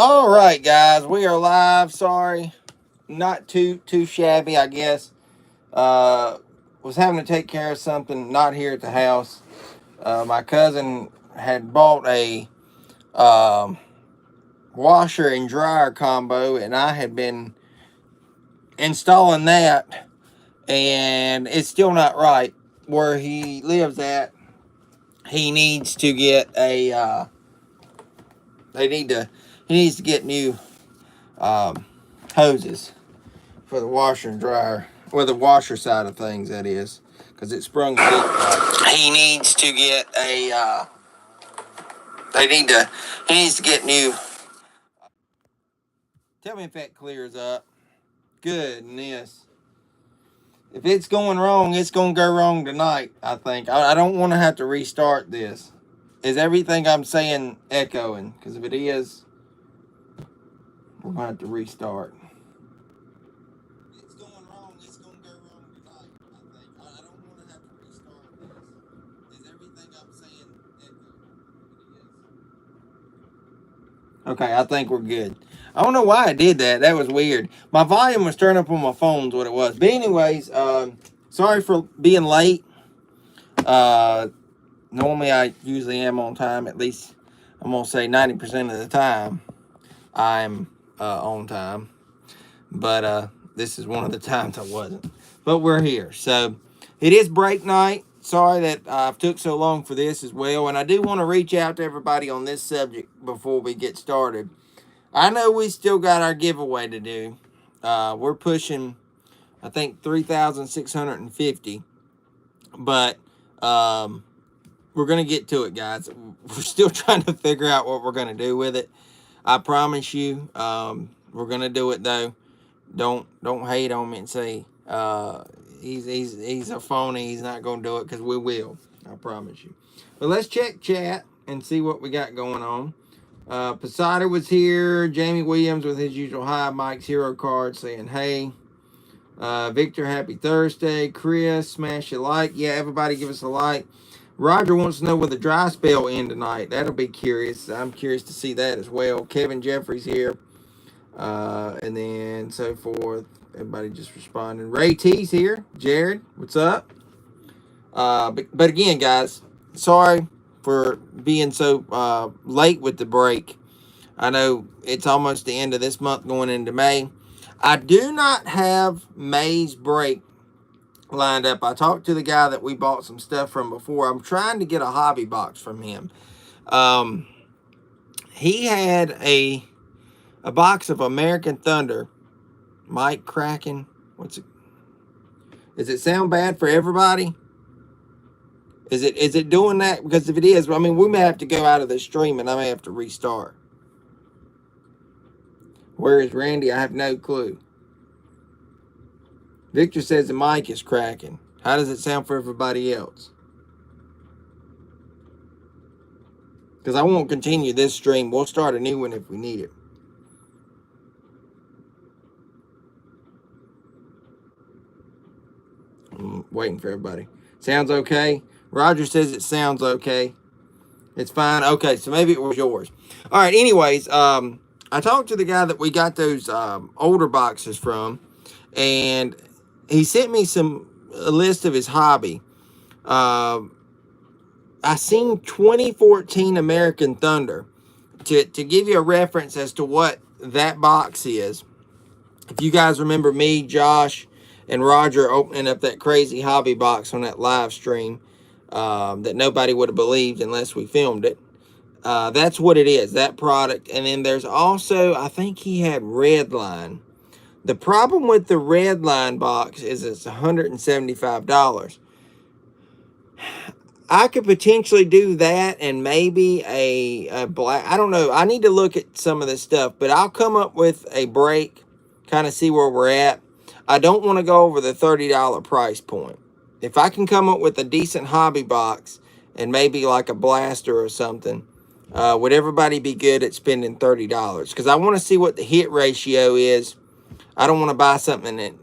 All right, guys, we are live. Sorry, not too shabby, I guess. Was having to take care of something not here at the house. My cousin had bought a um, washer and dryer combo, and I had been installing that, and it's still not right where he lives at. He needs to get a. They need to. He needs to get new hoses for the washer and dryer, well, the washer side of things, that is, because it sprung a leak. He needs to get a. They need to. He needs to get new. Tell me if that clears up. Goodness. If it's going wrong, it's going to go wrong tonight, I think. I don't want to have to restart this. Is everything I'm saying echoing? Because if it is, we're going to have to restart. It's going wrong. It's going to go wrong tonight, I think. I don't want to have to restart this. Is everything I'm saying echoing? Okay, I think we're good. I don't know why I did that. That was weird. My volume was turned up on my phone's what it was. But anyways, sorry for being late. Normally I usually am on time. At least I'm going to say 90% of the time I'm on time. But this is one of the times I wasn't. But we're here. So it is break night. Sorry that I've took so long for this as well. And I do want to reach out to everybody on this subject before we get started. I know we still got our giveaway to do. We're pushing, I think, 3,650. But we're going to get to it, guys. We're still trying to figure out what we're going to do with it. I promise you, we're going to do it, though. Don't hate on me and say he's a phony. He's not going to do it, because we will. I promise you. But let's check chat and see what we got going on. Posada was here. Jamie Williams with his usual hi. Mike's hero card saying hey. Victor, happy Thursday. Chris, smash a like. Yeah, everybody give us a like. Roger wants to know will the dry spell end tonight. That'll be curious. I'm curious to see that as well. Kevin Jeffries here. And then so forth. Everybody just responding. Ray T's here. Jared, what's up? But again, guys, sorry for being so late with the break. I know it's almost the end of this month going into May. I do not have May's break lined up. I talked to the guy that we bought some stuff from before. I'm trying to get a hobby box from him. He had a box of American Thunder. Mike Kraken. What's it? Does it sound bad for everybody? Is it doing that? Because if it is, I mean, we may have to go out of the stream and I may have to restart. Where is Randy? I have no clue. Victor says the mic is cracking. How does it sound for everybody else? Because I won't continue this stream. We'll start a new one if we need it. I'm waiting for everybody. Sounds okay? Roger says it sounds okay. It's fine. Okay, so maybe it was yours. All right, anyways, I talked to the guy that we got those older boxes from, and he sent me a list of his hobby. I seen 2014 American Thunder. To give you a reference as to what that box is, if you guys remember me, Josh, and Roger opening up that crazy hobby box on that live stream that nobody would have believed unless we filmed it. That's what it is, that product. And then there's also, I think he had Redline. The problem with the Redline box is it's $175. I could potentially do that and maybe a black. I don't know. I need to look at some of this stuff, but I'll come up with a break, kind of see where we're at. I don't want to go over the $30 price point. If I can come up with a decent hobby box and maybe like a blaster or something, would everybody be good at spending $30? Because I want to see what the hit ratio is. I don't want to buy something that,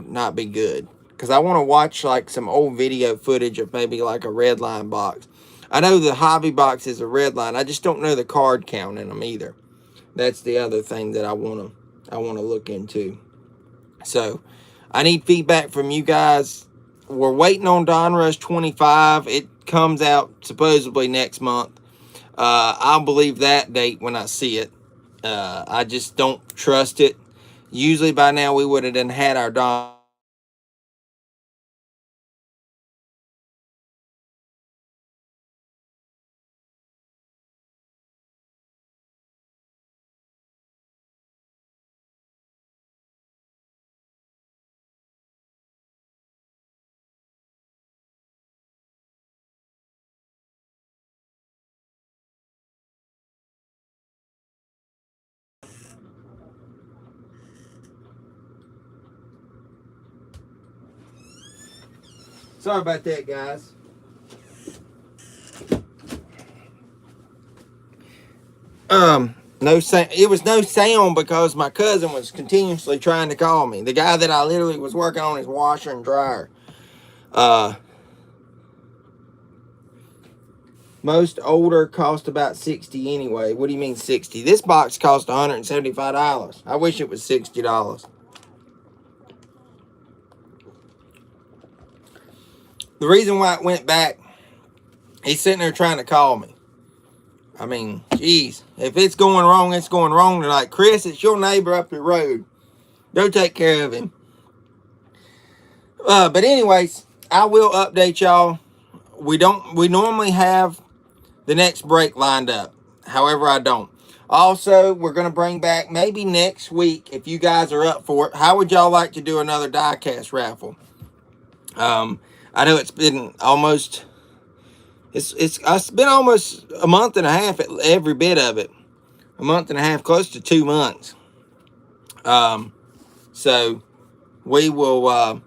not be good. Because I want to watch like some old video footage of maybe like a Redline box. I know the hobby box is a Redline. I just don't know the card count in them either. That's the other thing that I wanna look into. So I need feedback from you guys. We're waiting on Donruss 25. It comes out supposedly next month. I'll believe that date when I see it. I just don't trust it. Usually by now we would have done had our Don. Sorry about that, guys. No sound. It was no sound because my cousin was continuously trying to call me. The guy that I literally was working on his washer and dryer. Uh, Most older cost about 60 anyway. What do you mean 60? This box cost $175. I wish it was $60. The reason why it went back, he's sitting there trying to call me. I mean, geez, if it's going wrong, it's going wrong tonight. Chris, it's your neighbor up the road. Go take care of him. But anyways, I will update y'all. We normally have the next break lined up. However, I don't. Also, we're going to bring back maybe next week, if you guys are up for it. How would y'all like to do another die-cast raffle? I know it's been almost, it's been almost a month and a half, every bit of it. A month and a half, close to 2 months. So we will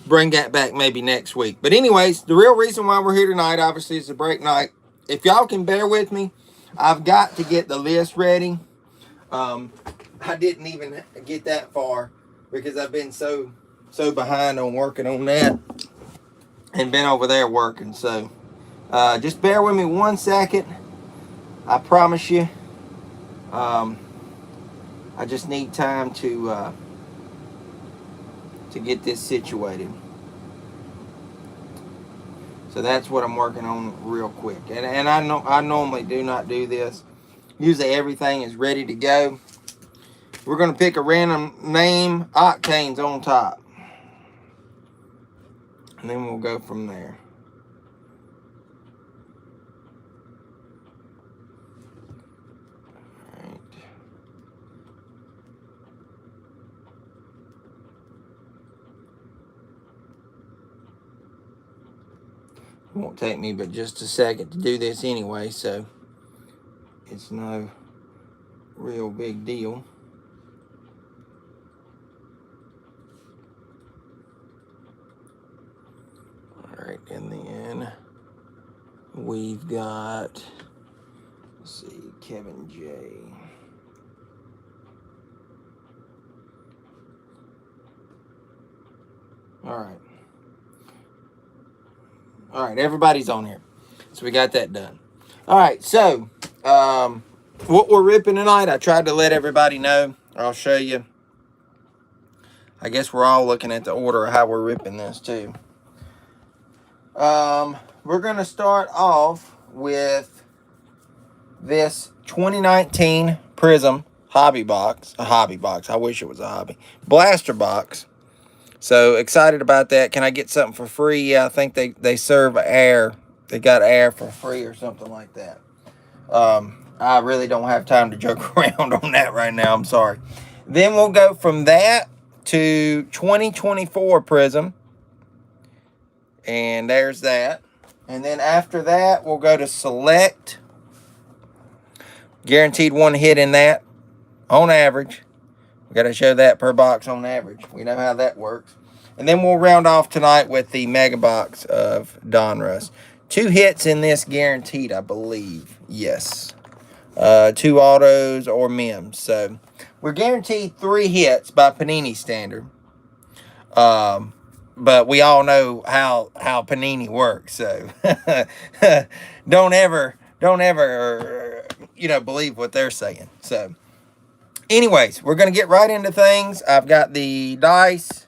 bring that back maybe next week. But anyways, the real reason why we're here tonight, obviously, is the break night. If y'all can bear with me, I've got to get the list ready. I didn't even get that far because I've been so behind on working on that and been over there working. So just bear with me 1 second. I promise you. I just need time to get this situated. So that's what I'm working on real quick. And I know I normally do not do this. Usually everything is ready to go. We're going to pick a random name. Octane's on top. And then we'll go from there. Alright. It won't take me but just a second to do this anyway, so it's no real big deal. Alright, and then we've got, let's see, Kevin J. Alright. Alright, everybody's on here. So we got that done. Alright, so what we're ripping tonight, I tried to let everybody know. I'll show you. I guess we're all looking at the order of how we're ripping this too. We're going to start off with this 2019 Prism hobby box. A hobby box. I wish it was a hobby. Blaster box. So excited about that. Can I get something for free? Yeah, I think they serve air. They got air for free or something like that. I really don't have time to joke around on that right now. I'm sorry. Then we'll go from that to 2024 Prism. And there's that. And then after that, we'll go to Select. Guaranteed one hit in that on average. We got to show that per box on average. We know how that works. And then we'll round off tonight with the mega box of Donruss. 2 hits in this guaranteed, I believe. Yes. 2 autos or mems. So we're guaranteed 3 hits by Panini standard. But we all know how Panini works. So don't ever believe what they're saying. So anyways, we're going to get right into things. I've got the dice,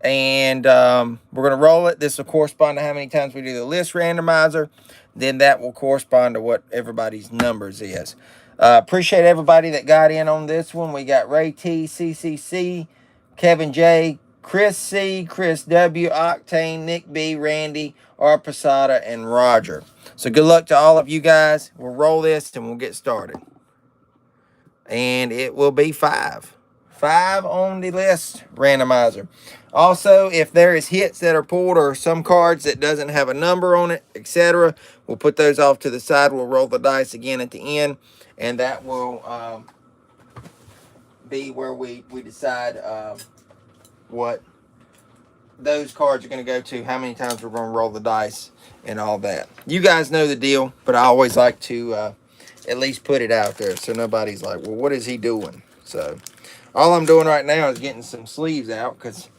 and we're going to roll it. This will correspond to how many times we do the list randomizer. Then that will correspond to what everybody's numbers is. Appreciate everybody that got in on this one. We got Ray T, CCC, Kevin J, Chris C, Chris W, Octane, Nick B, Randy, R. Posada, and Roger. So good luck to all of you guys. We'll roll this and we'll get started. And it will be 5. 5 on the list randomizer. Also, if there is hits that are pulled or some cards that doesn't have a number on it, etc., we'll put those off to the side. We'll roll the dice again at the end, and that will be where we decide what those cards are going to go to, how many times we're going to roll the dice, and all that. You guys know the deal, but I always like to at least put it out there so nobody's like, well, what is he doing? So all I'm doing right now is getting some sleeves out because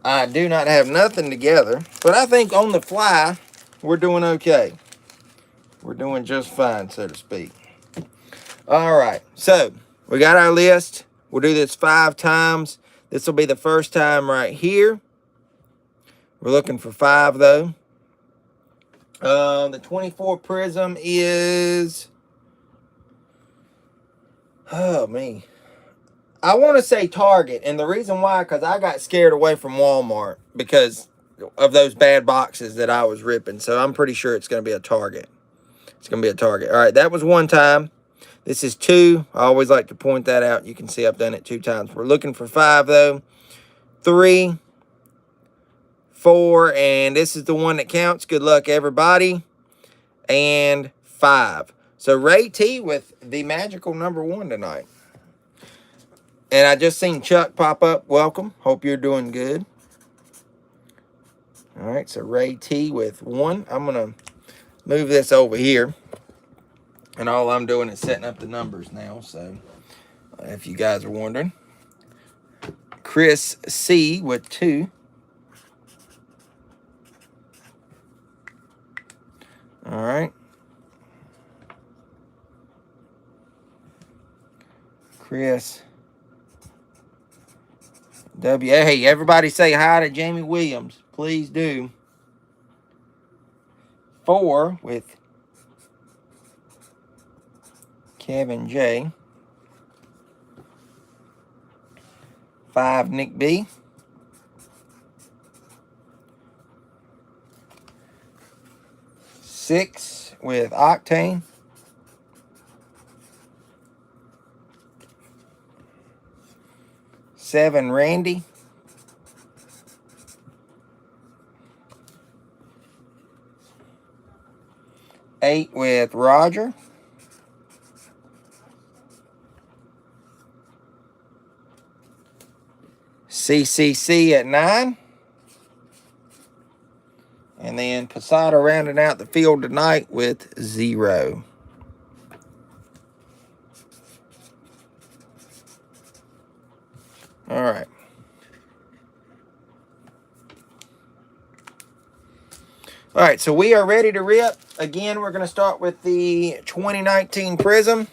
I do not have nothing together. But I think on the fly, we're doing okay. We're doing just fine, so to speak. All right, so we got our list. We'll do this 5 times. This will be the first time right here. We're looking for 5, though. The 24 Prism is... Oh, me. I want to say Target, and the reason why, because I got scared away from Walmart because of those bad boxes that I was ripping. So I'm pretty sure it's going to be a Target. It's going to be a Target. All right, that was 1 time. This is 2. I always like to point that out. You can see I've done it 2 times. We're looking for 5, though. 3, 4, and this is the one that counts. Good luck, everybody. And 5. So Ray T with the magical number 1 tonight. And I just seen Chuck pop up. Welcome. Hope you're doing good. All right, so Ray T with 1. I'm going to move this over here. And all I'm doing is setting up the numbers now. So if you guys are wondering. Chris C with 2. All right. Chris W. Hey, everybody say hi to Jamie Williams. Please do. 4 with Kevin J. 5, Nick B. 6 with Octane. 7, Randy. 8 with Roger. 6 at 9. And then Posada rounding out the field tonight with 0. All right. All right, so we are ready to rip. Again, we're going to start with the 2019 Prism.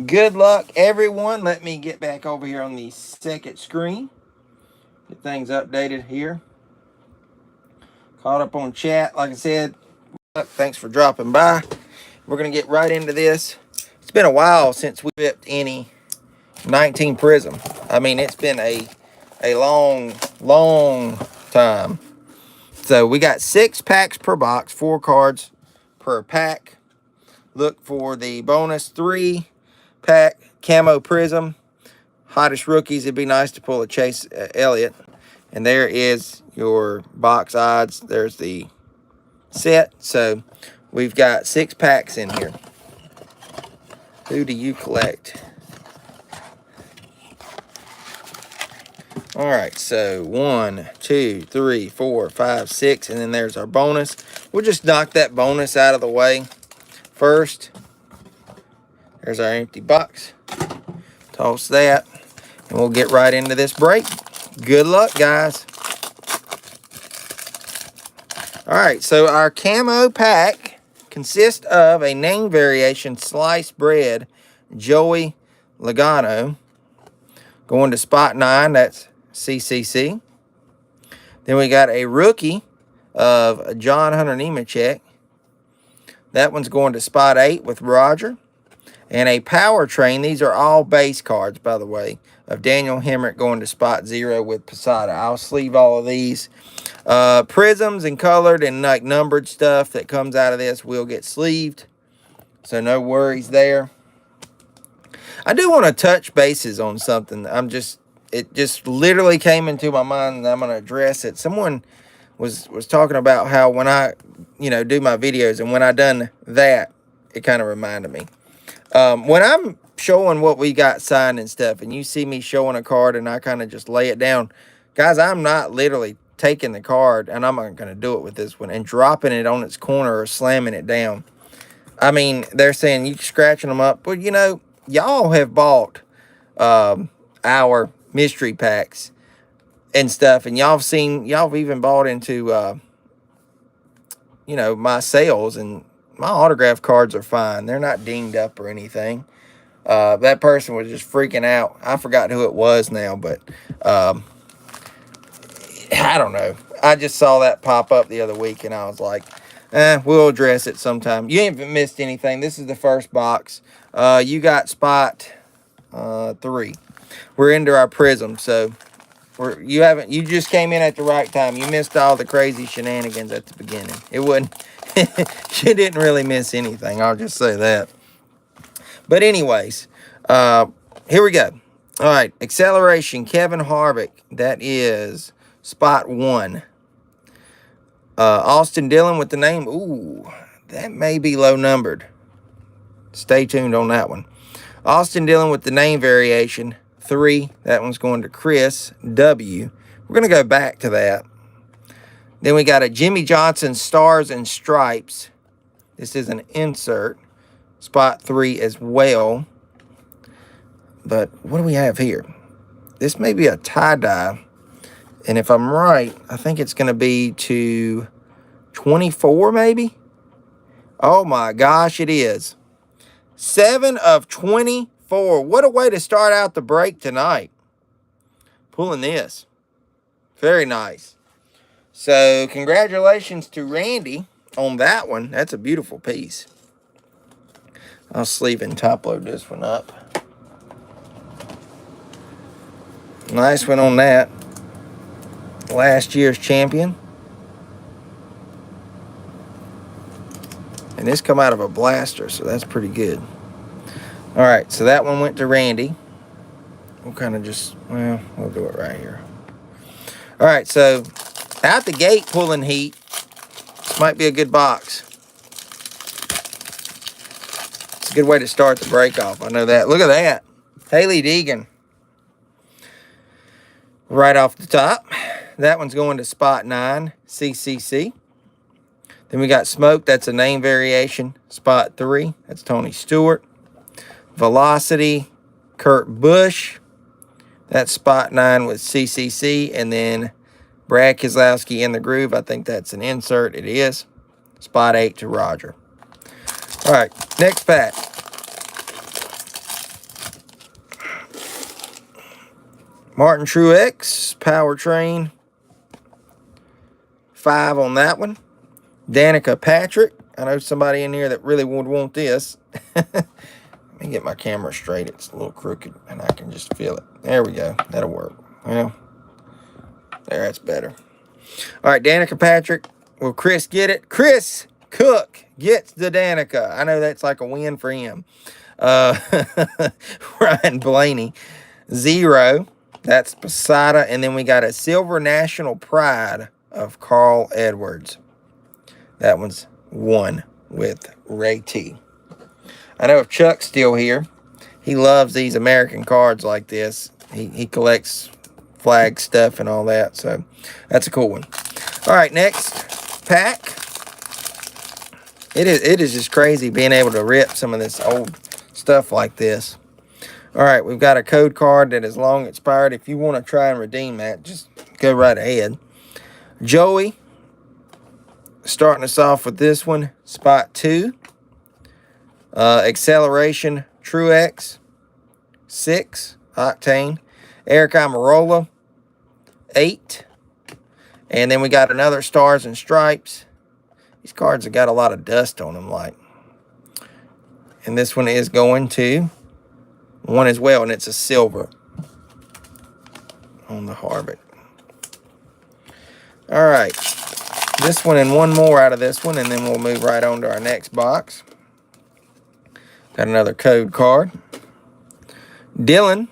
Good luck, everyone. Let me get back over here on the second screen. Get things updated here. Caught up on chat. Like I said, thanks for dropping by. We're going to get right into this. It's been a while since we ripped any 19 Prism. I mean, it's been a long time. So we got 6 packs per box, 4 cards per pack. Look for the bonus 3-pack camo Prism. Hottest rookies, it'd be nice to pull a Chase Elliott. And there is your box odds. There's the set. So we've got 6 packs in here. Who do you collect? All right, so 1, 2, 3, 4, 5, 6, and then there's our bonus. We'll just knock that bonus out of the way first. There's our empty box. Toss that, and we'll get right into this break. Good luck, guys. All right, so our camo pack consists of a name variation sliced bread, Joey Logano. going to spot 9. That's CCC. Then we got a rookie of John Hunter Nemechek. That one's going to spot 8 with Roger. And a powertrain. These are all base cards, by the way, of Daniel Hemrick going to spot 0 with Posada. I'll sleeve all of these. Prisms and colored and like numbered stuff that comes out of this will get sleeved. So no worries there. I do want to touch bases on something. It just literally came into my mind and I'm going to address it. Someone was talking about how when I, do my videos and when I done that, it kind of reminded me. When I'm showing what we got signed and stuff and you see me showing a card and I kind of just lay it down, guys, I'm not literally taking the card, and I'm not going to do it with this one, and dropping it on its corner or slamming it down. I mean, they're saying you scratching them up. But, y'all have bought our mystery packs and stuff, and y'all have even bought into, my sales, and my autograph cards are fine. They're not dinged up or anything. That person was just freaking out. I forgot who it was now, but I don't know. I just saw that pop up the other week, and I was like, we'll address it sometime. You haven't missed anything. This is the first box. You got spot 3. We're into our prism, so you just came in at the right time. You missed all the crazy shenanigans at the beginning. It wasn't, you didn't really miss anything. I'll just say that. But anyways, here we go. All right, acceleration, Kevin Harvick. That is spot 1. Austin Dillon with the name. Ooh, that may be low numbered. Stay tuned on that one. Austin Dillon with the name variation, 3. That one's going to Chris W. We're going to go back to that. Then we got a Jimmy Johnson Stars and Stripes. This is an insert. Spot 3 as well. But what do we have here? This may be a tie-dye. And if I'm right, I think it's going to be to 24 maybe? Oh my gosh, it is. 7 of 24. What a way to start out the break tonight. Pulling this. Very nice. So, congratulations to Randy on that one. That's a beautiful piece. I'll sleeve and top load this one up. Nice one on that. Last year's champion. And this come out of a blaster, so that's pretty good. All right, so that one went to Randy. We'll kind of just, we'll do it right here. All right, so out the gate pulling heat. This might be a good box. It's a good way to start the break off. I know that. Look at that. Haley Deegan. Right off the top. That one's going to spot 9, CCC. Then we got Smoke. That's a name variation. Spot 3. That's Tony Stewart. Velocity, Kurt Busch. That's spot 9 with CCC. And then Brad Keselowski in the groove. I think that's an insert. It is. Spot 8 to Roger. All right, next pack. Martin Truex, Powertrain. 5 on that one. Danica Patrick. I know somebody in here that really would want this. Let me get my camera straight. It's a little crooked, and I can just feel it. There we go. That'll work. Well, there, that's better. All right, Danica Patrick. Will Chris get it? Chris Cook gets the Danica. I know that's like a win for him. Ryan Blaney, 0. That's Posada. And then we got a Silver National Pride of Carl Edwards. That one's 1 with Ray T. I know if Chuck's still here, he loves these American cards like this. He collects flag stuff and all that, so that's a cool one. All right, next pack. It is just crazy being able to rip some of this old stuff like this. All right, we've got a code card that is long expired. If you want to try and redeem that, just go right ahead. Joey, starting us off with this one, spot 2. Acceleration, Truex, 6, Octane. Eric Amarola, 8. And then we got another Stars and Stripes. These cards have got a lot of dust on them, like. And this one is going to 1 as well, and it's a silver on the Harvick. All right. This one and one more out of this one, and then we'll move right on to our next box. Got another code card. Dylan,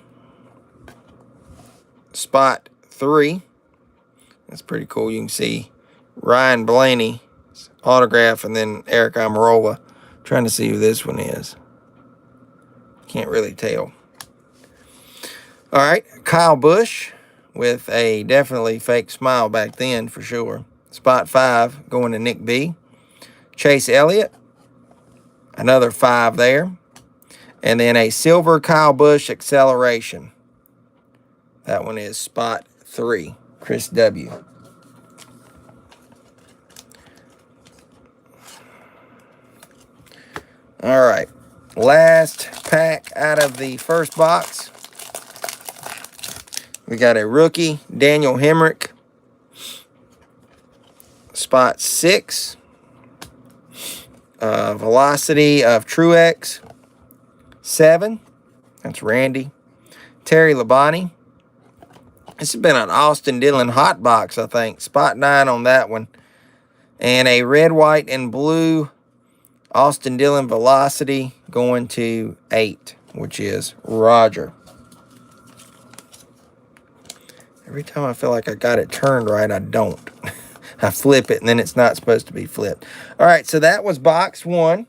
spot 3. That's pretty cool. You can see Ryan Blaney's autograph and then Eric Amarola. Trying to see who this one is. Can't really tell. All right, Kyle Busch with a definitely fake smile back then for sure. Spot 5 going to Nick B. Chase Elliott, another 5 there. And then a silver Kyle Busch acceleration. That one is spot 3, Chris W. All right, last pack out of the first box. We got a rookie, Daniel Hemrick, spot 6. Velocity of Truex, 7. That's Randy. Terry Labonte. This has been an Austin Dillon hot box, I think. Spot 9 on that one. And a red, white, and blue Austin Dillon Velocity going to 8, which is Roger. Every time I feel like I got it turned right, I don't. I flip it, and then it's not supposed to be flipped. All right, so that was box 1.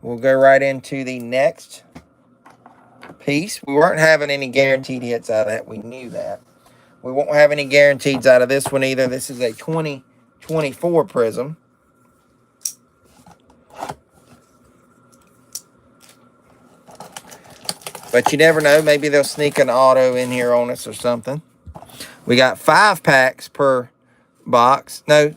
We'll go right into the next piece. We weren't having any guaranteed hits out of that. We knew that. We won't have any guarantees out of this one either. This is a 2024 Prism. But you never know. Maybe they'll sneak an auto in here on us or something. We got 5 packs per box. No.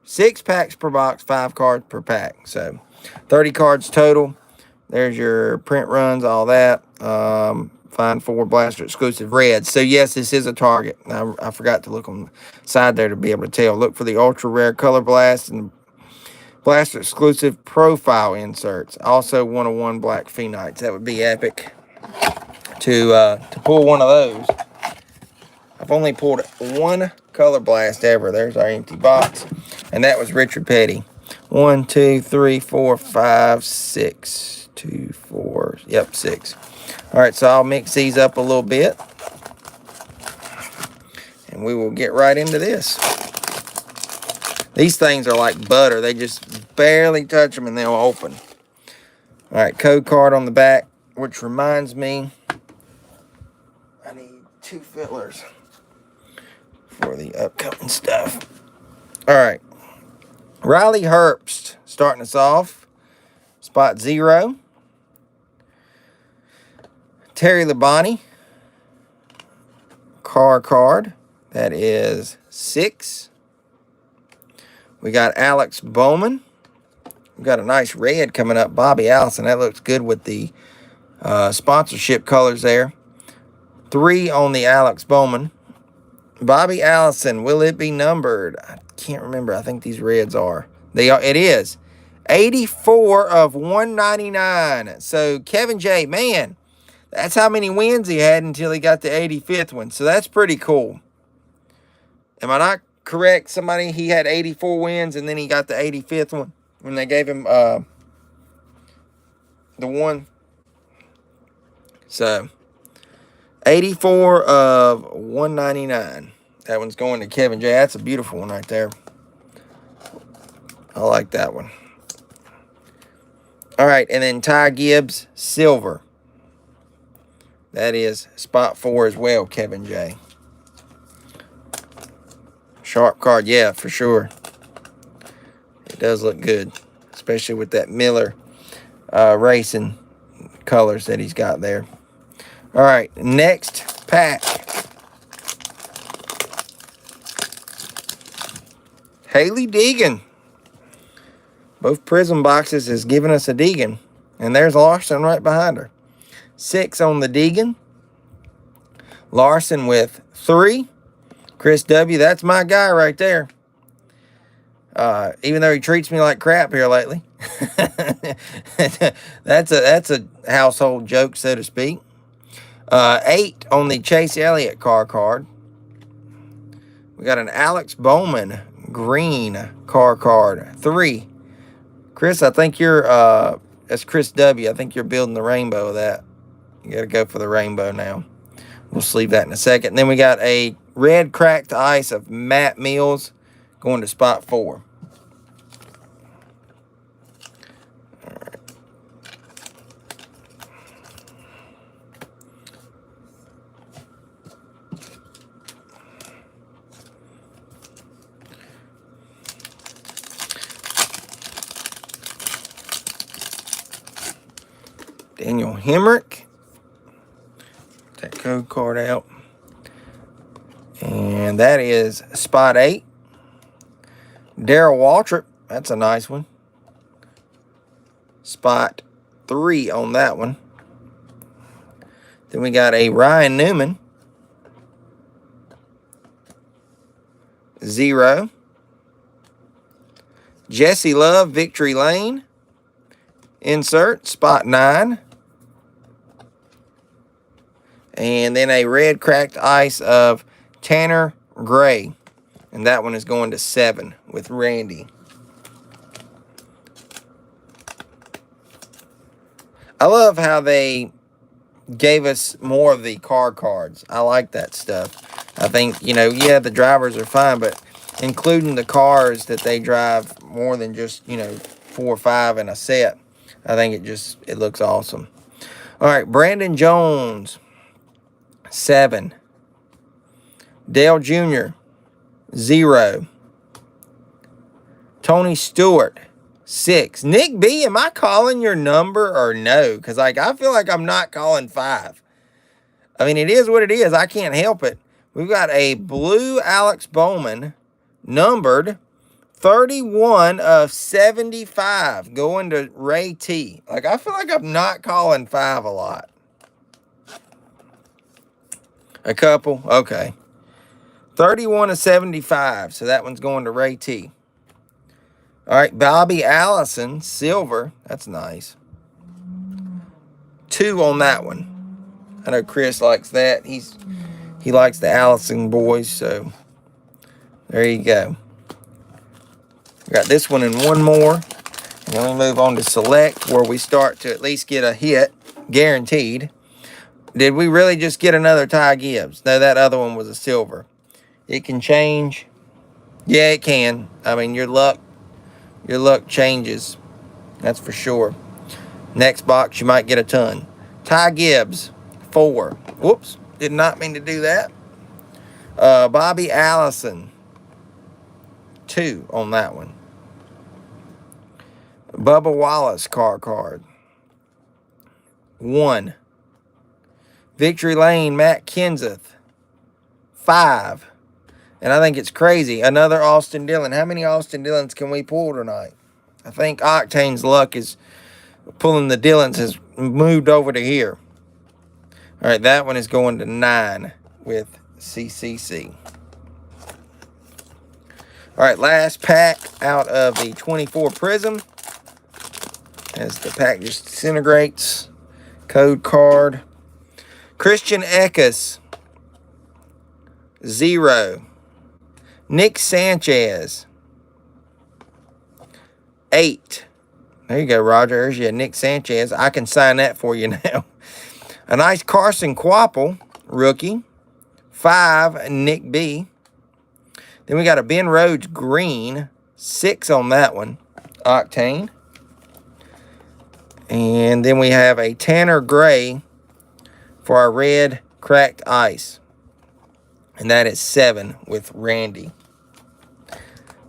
6 packs per box, 5 cards per pack. So 30 cards total. There's your print runs, all that. Find 4 Blaster exclusive reds. So yes, this is a Target. I forgot to look on the side there to be able to tell. Look for the ultra rare color blast and Blaster exclusive profile inserts. Also 101 black phenites. That would be epic to pull one of those. I've only pulled 1 color blast ever. There's our empty box. And that was Richard Petty. 1, 2, 3, 4, 5, 6. 2, 4. Yep, 6. All right, so I'll mix these up a little bit. And we will get right into this. These things are like butter. They just barely touch them and they'll open. All right, code card on the back, which reminds me, I need 2 fillers for the upcoming stuff. All right, Riley Herbst starting us off. Spot 0. Terry Labonte. Car card. That is 6. We got Alex Bowman. We got a nice red coming up. Bobby Allison. That looks good with the sponsorship colors there. 3 on the Alex Bowman. Bobby Allison. Will it be numbered? I can't remember. I think these reds are. They are. It is. 84 of 199. So Kevin J. Man, that's how many wins he had until he got the 85th one. So that's pretty cool. Am I not correct? He had 84 wins and then he got the 85th one when they gave him the one. So 84 of 199. That one's going to Kevin J. That's a beautiful one right there. I like that one. All right, and then Ty Gibbs, silver. That is spot 4 as well, Kevin J. Sharp card, yeah, for sure. It does look good, especially with that Miller racing colors that he's got there. All right, next pack. Haley Deegan. Both Prism boxes has given us a Deegan. And there's Larson right behind her. 6 on the Deegan. Larson with 3. Chris W., that's my guy right there. Even though he treats me like crap here lately. That's a household joke, so to speak. 8 on the Chase Elliott car card. We got an Alex Bowman green car card. 3. Chris, I think you're, that's Chris W. I think you're building the rainbow of that. You got to go for the rainbow now. We'll sleeve that in a second. And then we got a red cracked ice of Matt Mills going to spot 4. All right. Daniel Hemrick. That code card out. And that is spot 8. Darrell Waltrip. That's a nice one. Spot 3 on that one. Then we got a Ryan Newman. 0. Jesse Love, Victory Lane. Insert, spot 9. And then a red cracked ice of Tanner Gray. And that one is going to 7 with Randy. I love how they gave us more of the car cards. I like that stuff. I think, yeah, the drivers are fine, but including the cars that they drive more than just, 4 or 5 in a set, I think it looks awesome. All right, Brandon Jones. 7. Dale Jr. 0. Tony Stewart. 6. Nick B, am I calling your number or no? Because I feel like I'm not calling 5. I mean, it is what it is. I can't help it. We've got a blue Alex Bowman, numbered 31 of 75, going to Ray T. I feel like I'm not calling 5 a lot. A couple? Okay. 31 of 75. So that one's going to Ray T. All right. Bobby Allison, silver. That's nice. 2 on that one. I know Chris likes that. He likes the Allison boys. So there you go. Got this one and one more. And then we move on to select, where we start to at least get a hit. Guaranteed. Did we really just get another Ty Gibbs? No, that other one was a silver. It can change. Yeah, it can. I mean, your luck changes. That's for sure. Next box, you might get a ton. Ty Gibbs, 4. Whoops, did not mean to do that. Bobby Allison, 2 on that one. Bubba Wallace car card, 1. Victory Lane, Matt Kenseth, 5. And I think it's crazy. Another Austin Dillon. How many Austin Dillons can we pull tonight? I think Octane's luck is pulling the Dillons has moved over to here. All right, that one is going to 9 with CCC. All right, last pack out of the 24 Prism. As the pack just disintegrates. Code card. Christian Eckes, 0. Nick Sanchez, 8. There you go, Roger. There's your Nick Sanchez. I can sign that for you now. A nice Carson Quapple, rookie. 5, Nick B. Then we got a Ben Rhodes green, 6 on that one, Octane. And then we have a Tanner Gray for our red cracked ice. And that is 7 with Randy.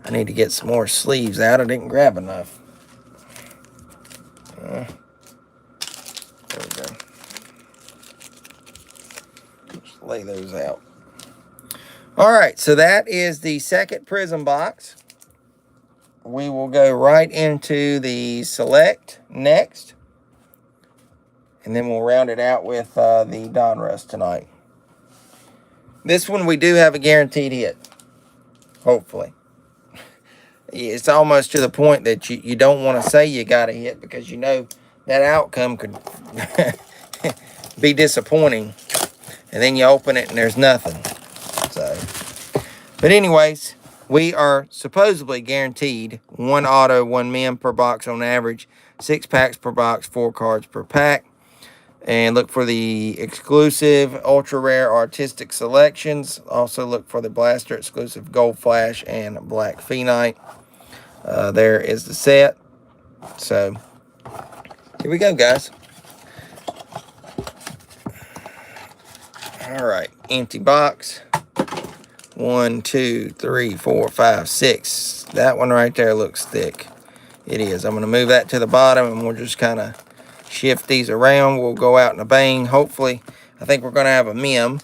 I need to get some more sleeves out. I didn't grab enough. There we go. Just lay those out. All right, so that is the second Prism box. We will go right into the select next. And then we'll round it out with the Donruss tonight. This one we do have a guaranteed hit. Hopefully. It's almost to the point that you don't want to say you got a hit because you know that outcome could be disappointing. And then you open it and there's nothing. So, but anyways, we are supposedly guaranteed 1 auto, 1 mem per box on average, 6 packs per box, 4 cards per pack. And look for the exclusive, ultra rare, artistic selections. Also look for the blaster exclusive Gold Flash and Black Phenite. There is the set. So here we go, guys. All right, empty box. 1, 2, 3, 4, 5, 6. That one right there looks thick. It is. I'm going to move that to the bottom, and we'll just kind of shift these around. We'll go out in a bang. Hopefully, I think we're going to have a mem.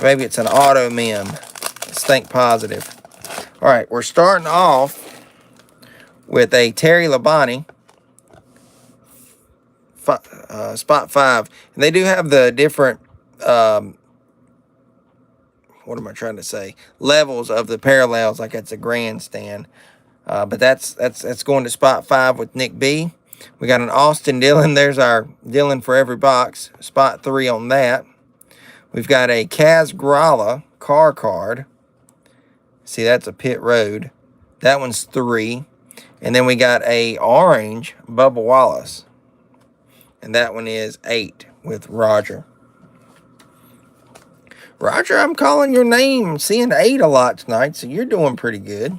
Maybe it's an auto mem. Let's think positive. All right, we're starting off with a Terry Labonte. Spot 5. And they do have the different, what am I trying to say? Levels of the parallels, like it's a grandstand. But that's going to spot 5 with Nick B. We got an Austin Dillon. There's our Dillon for every box. Spot 3 on that. We've got a Kaz Grala car card. See, that's a pit road. That one's 3. And then we got a orange Bubba Wallace. And that one is 8 with Roger. Roger, I'm calling your name. I'm seeing 8 a lot tonight, so you're doing pretty good.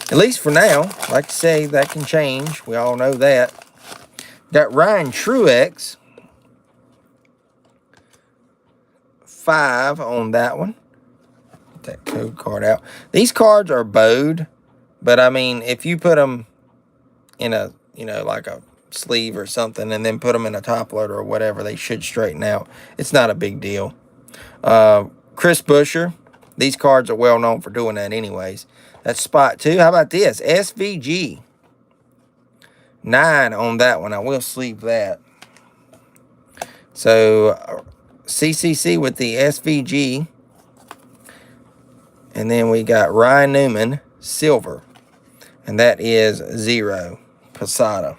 At least for now. Like I say, that can change. We all know that. Got Ryan Truex. 5 on that one. Get that code card out. These cards are bowed. But, I mean, if you put them in a, like a sleeve or something and then put them in a top loader or whatever, they should straighten out. It's not a big deal. Chris Buescher. These cards are well known for doing that anyways. That's spot 2. How about this? SVG. 9 on that one. I will sleeve that. So, CCC with the SVG. And then we got Ryan Newman, silver. And that is 0. Posada.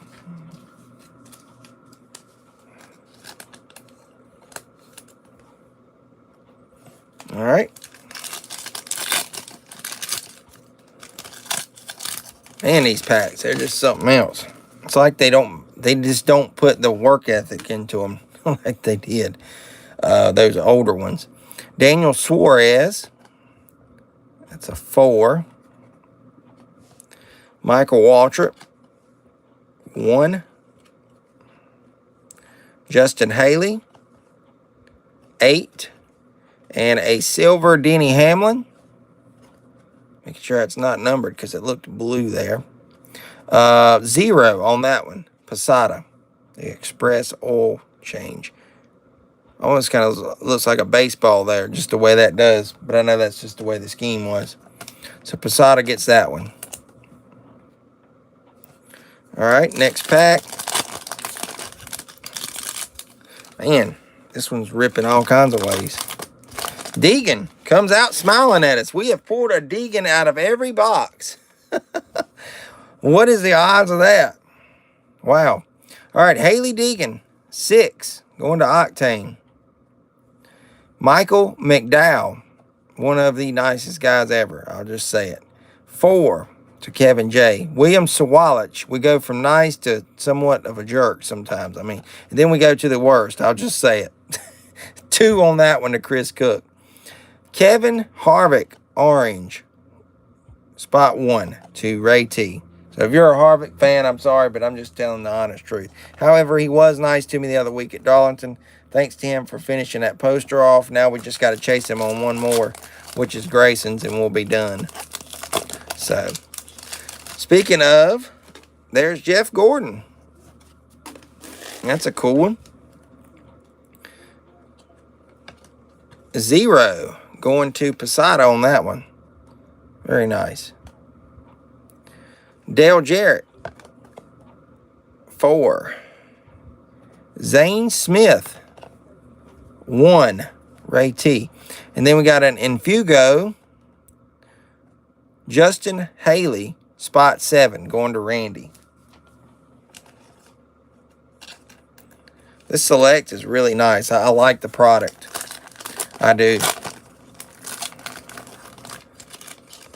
All right. And these packs, they're just something else. It's like they just don't put the work ethic into them like they did. Those older ones. Daniel Suarez. That's a 4. Michael Waltrip. 1. Justin Haley. 8. And a silver Denny Hamlin. Making sure it's not numbered because it looked blue there. 0 on that one. Posada. The Express oil change. Almost kind of looks like a baseball there, just the way that does. But I know that's just the way the scheme was. So Posada gets that one. All right, next pack. Man, this one's ripping all kinds of ways. Deegan comes out smiling at us. We have poured a Deegan out of every box. What is the odds of that? Wow. All right, Haley Deegan, 6, going to Octane. Michael McDowell, one of the nicest guys ever. I'll just say it. 4 to Kevin J. William Sawalich, we go from nice to somewhat of a jerk sometimes. I mean, and then we go to the worst. I'll just say it. 2 on that one to Chris Cook. Kevin Harvick, orange. Spot 1 to Ray T. So if you're a Harvick fan, I'm sorry, but I'm just telling the honest truth. However, he was nice to me the other week at Darlington. Thanks to him for finishing that poster off. Now we just got to chase him on one more, which is Grayson's, and we'll be done. So, speaking of, there's Jeff Gordon. That's a cool one. 0 going to Posada on that one. Very nice. Dale Jarrett. 4. Zane Smith, 1, Ray T. And then we got an Infugo, Justin Haley, spot 7, going to Randy. This select is really nice. I like the product. I do.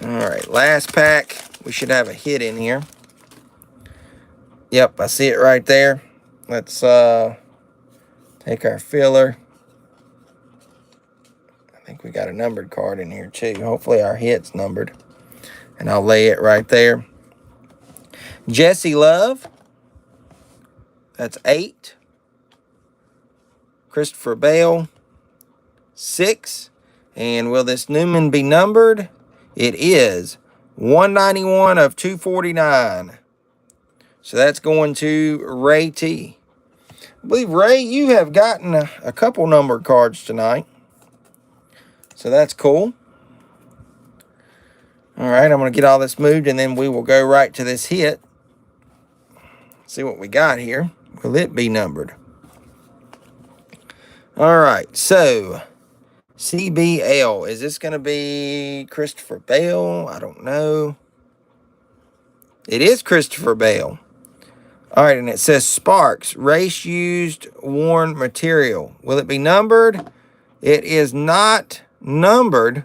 All right, last pack. We should have a hit in here. Yep, I see it right there. Let's take our filler. I think we got a numbered card in here too. Hopefully our hit's numbered. And I'll lay it right there. Jesse Love. That's 8. Christopher Bale, 6. And will this Newman be numbered? It is 191 of 249. So that's going to Ray T. I believe, Ray, you have gotten a couple numbered cards tonight. So that's cool. All right, I'm going to get all this moved, and then we will go right to this hit. See what we got here. Will it be numbered? All right, so CBL. Is this going to be Christopher Bale? I don't know. It is Christopher Bale. All right, and it says Sparks, race used worn material. Will it be numbered? It is not numbered,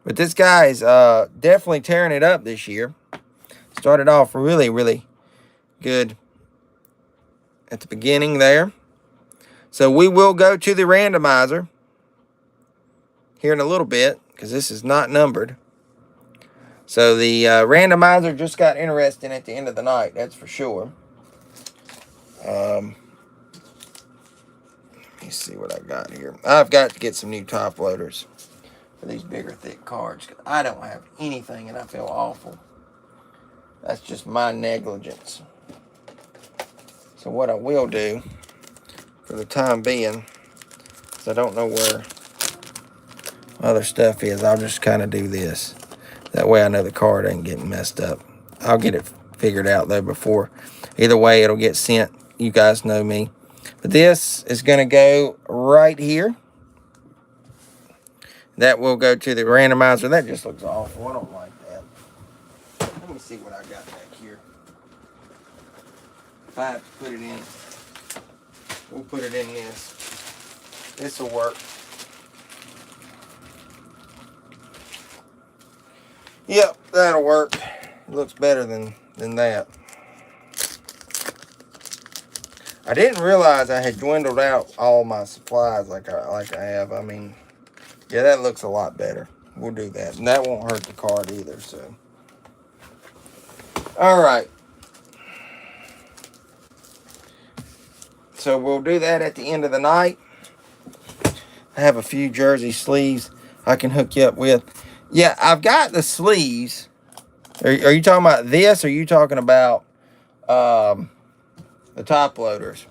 but this guy is definitely tearing it up this year. Started off really, really good at the beginning there. So we will go to the randomizer here in a little bit because this is not numbered. So the randomizer just got interesting at the end of the night, that's for sure. Let me see what I got here. I've got to get some new top loaders for these bigger, thick cards because I don't have anything and I feel awful. That's just my negligence. So what I will do for the time being, because I don't know where other stuff is, I'll just kind of do this. That way I know the card ain't getting messed up. I'll get it figured out though before. Either way, it'll get sent. You guys know me. But this is going to go right here. That will go to the randomizer. That just looks awful. I don't like that. Let me see what I got back here. If I have to put it in, we'll put it in this. This will work. Yep, that'll work. It looks better than that. I didn't realize I had dwindled out all my supplies like I have. I mean, yeah, that looks a lot better. We'll do that. And that won't hurt the card either, so. All right. So we'll do that at the end of the night. I have a few jersey sleeves I can hook you up with. Yeah, I've got the sleeves. Are you talking about this, or are you talking about the top loaders?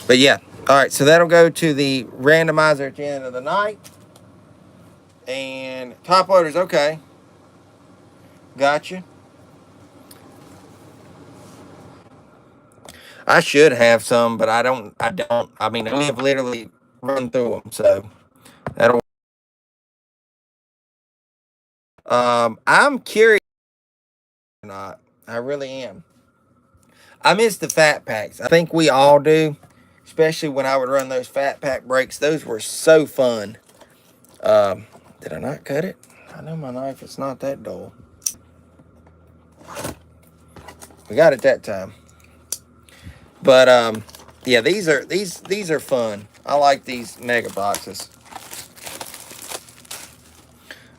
But yeah, all right, so that'll go to the randomizer at the end of the night. And top loaders, okay. Gotcha. I should have some, but I don't. I mean, I have literally run through them, so that'll. I'm curious or not. I really am. I miss the fat packs. I think we all do, especially when I would run those fat pack breaks. Those were so fun. Did I not cut it? I know my knife. It's not that dull. We got it that time. But yeah, these are fun. I like these mega boxes.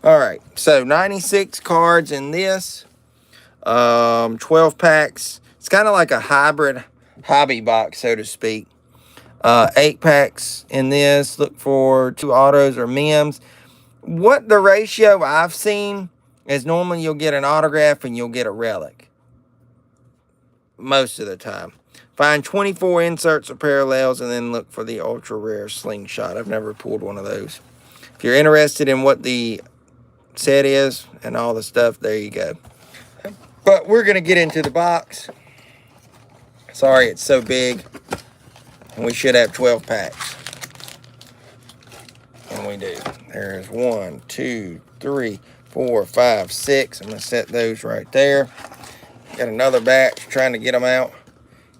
All right, so 96 cards in this. 12 packs. It's kind of like a hybrid hobby box, so to speak. 8 packs in this. Look for 2 autos or mems. What the ratio I've seen is normally you'll get an autograph and you'll get a relic. Most of the time. Find 24 inserts or parallels and then look for the ultra rare slingshot. I've never pulled one of those. If you're interested in what the set is and all the stuff, there you go. But we're going to get into the box. Sorry, it's so big. And we should have 12 packs. And we do. There's 1, 2, 3, 4, 5, 6. I'm going to set those right there. Got another batch trying to get them out.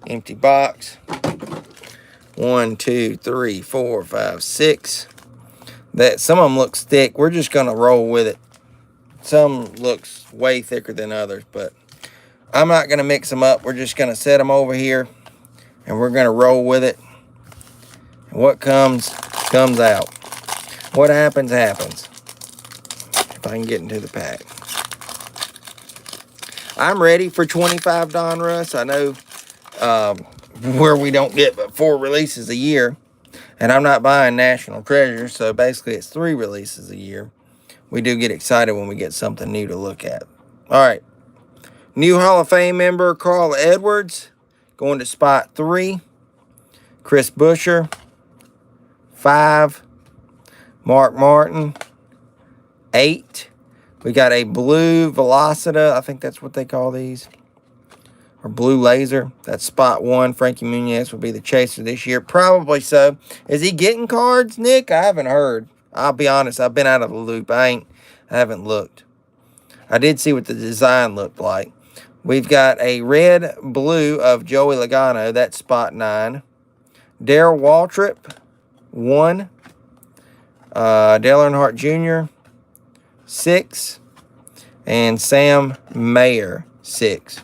Empty box. 1, 2, 3, 4, 5, 6. That some of them look thick. We're just going to roll with it. Some looks way thicker than others, but I'm not going to mix them up. We're just going to set them over here, and we're going to roll with it. And what comes out. What happens, happens. If I can get into the pack. I'm ready for 25 Donruss. I know where we don't get but 4 releases a year. And I'm not buying National Treasure, so basically it's 3 releases a year. We do get excited when we get something new to look at. All right. New Hall of Fame member Carl Edwards going to spot 3. Chris Buescher, 5. Mark Martin, 8. We got a blue Velocita. I think that's what they call these. Or blue laser. That's spot 1. Frankie Muniz will be the chaser this year. Probably so. Is he getting cards, Nick? I haven't heard. I'll be honest. I've been out of the loop. I haven't looked. I did see what the design looked like. We've got a red blue of Joey Logano. That's spot 9. Darrell Waltrip, 1. Dale Earnhardt Jr., 6. And Sam Mayer, 6.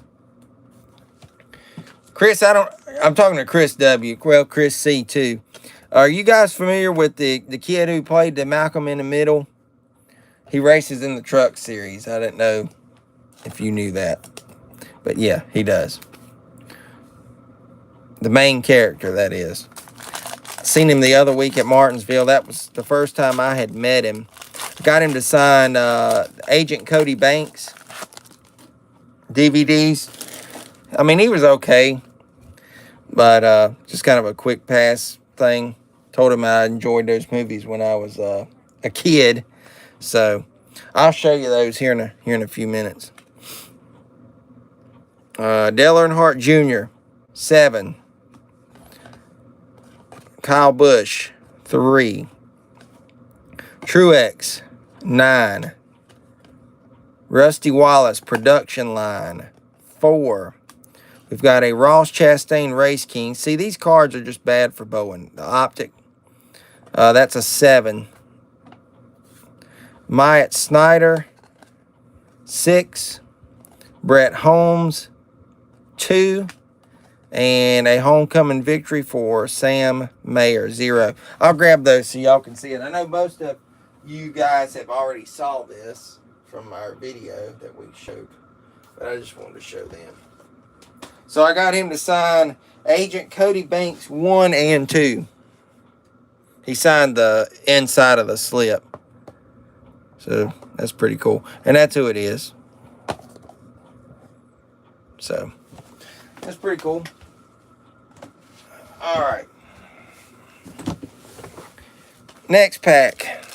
Chris, I'm talking to Chris W. Well, Chris C. too. Are you guys familiar with the kid who played the Malcolm in the Middle? He races in the truck series. I didn't know if you knew that. But yeah, he does. The main character, that is. Seen him the other week at Martinsville. That was the first time I had met him. Got him to sign Agent Cody Banks DVDs. I mean, he was okay. But just kind of a quick pass thing. Told him I enjoyed those movies when I was a kid. So I'll show you those here in a few minutes. Dale Earnhardt Jr., 7. Kyle Busch, 3. Truex, 9. Rusty Wallace production line, 4. We've got a Ross Chastain Race King. See, these cards are just bad for Bowen. The optic, that's a 7. Myatt Snyder, 6. Brett Holmes, 2. And a homecoming victory for Sam Mayer, 0. I'll grab those so y'all can see it. I know most of you guys have already saw this from our video that we showed, but I just wanted to show them. So I got him to sign Agent Cody Banks 1 and 2. He signed the inside of the slip. So that's pretty cool. And that's who it is. So that's pretty cool. All right. Next pack.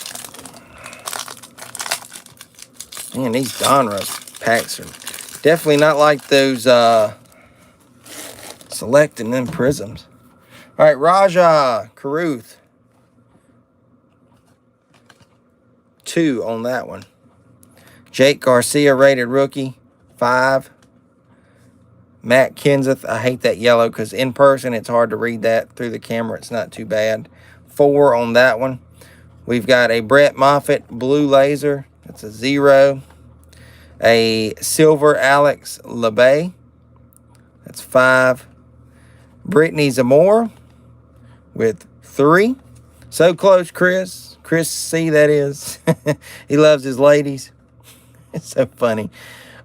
Man, these Donruss packs are definitely not like those Select and then Prisms. All right, Rajah Caruth. 2 on that one. Jake Garcia rated rookie, 5. Matt Kenseth, I hate that yellow because in person it's hard to read that. Through the camera it's not too bad. 4 on that one. We've got a Brett Moffitt blue laser. That's a 0. A silver Alex LeBay. That's 5. Brittany Zamora with 3. So close, Chris. Chris C, that is. He loves his ladies. It's so funny.